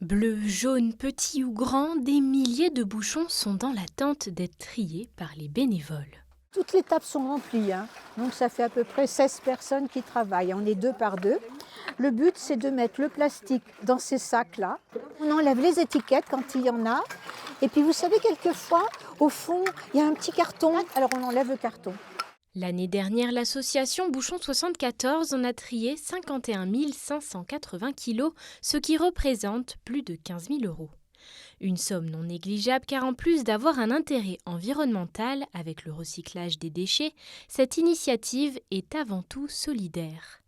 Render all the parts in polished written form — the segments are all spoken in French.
Bleus, jaunes, petits ou grands, des milliers de bouchons sont dans l'attente d'être triés par les bénévoles. Toutes les tables sont remplies, donc ça fait à peu près 16 personnes qui travaillent. On est 2 par 2. Le but, c'est de mettre le plastique dans ces sacs-là. On enlève les étiquettes quand il y en a. Et puis vous savez, quelquefois, au fond, il y a un petit carton. Alors on enlève le carton. L'année dernière, l'association Bouchon 74 en a trié 51 580 kilos, ce qui représente plus de 15 000 €. Une somme non négligeable car en plus d'avoir un intérêt environnemental avec le recyclage des déchets, cette initiative est avant tout solidaire.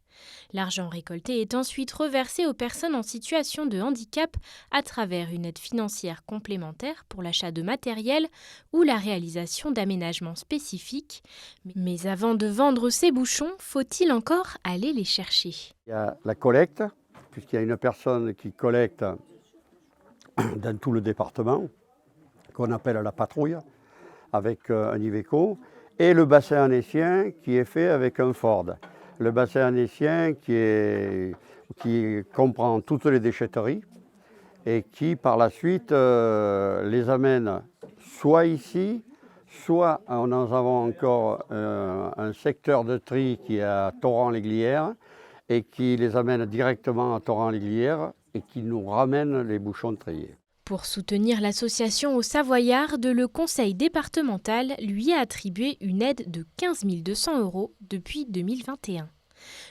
L'argent récolté est ensuite reversé aux personnes en situation de handicap à travers une aide financière complémentaire pour l'achat de matériel ou la réalisation d'aménagements spécifiques. Mais avant de vendre ces bouchons, faut-il encore aller les chercher? Il y a la collecte, puisqu'il y a une personne qui collecte dans tout le département, qu'on appelle la patrouille, avec un Iveco, et le bassin annécien qui est fait avec un Ford. Le bassin annécien qui comprend toutes les déchetteries et qui, par la suite, les amène soit ici, soit nous avons encore un secteur de tri qui est à Torrent-l'Aiguilière et qui les amène directement à Torrent-l'Aiguilière et qui nous ramène les bouchons triés. Pour soutenir l'association aux Savoyardes, le conseil départemental lui a attribué une aide de 15 200 € depuis 2021.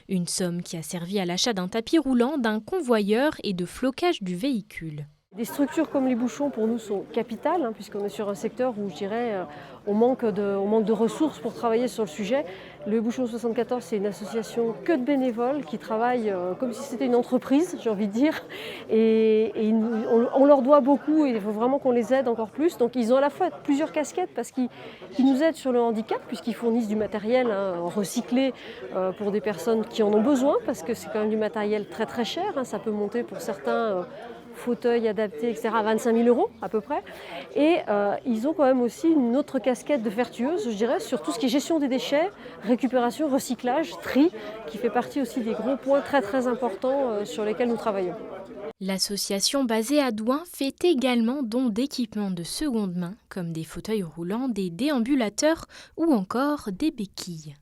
Une somme qui a servi à l'achat d'un tapis roulant, d'un convoyeur et de flocage du véhicule. Des structures comme les bouchons pour nous sont capitales, puisqu'on est sur un secteur où je dirais on manque de ressources pour travailler sur le sujet. Le Bouchon 74, c'est une association que de bénévoles qui travaillent comme si c'était une entreprise, j'ai envie de dire. Et on leur doit beaucoup et il faut vraiment qu'on les aide encore plus. Donc ils ont à la fois plusieurs casquettes parce qu'ils nous aident sur le handicap, puisqu'ils fournissent du matériel recyclé pour des personnes qui en ont besoin, parce que c'est quand même du matériel très très cher. Ça peut monter pour certains fauteuils adaptés, etc., à 25 000 € à peu près. Et ils ont quand même aussi une autre casquette de vertueuse, je dirais, sur tout ce qui est gestion des déchets, récupération, recyclage, tri, qui fait partie aussi des gros points très très importants sur lesquels nous travaillons. L'association basée à Douin fait également don d'équipements de seconde main, comme des fauteuils roulants, des déambulateurs ou encore des béquilles.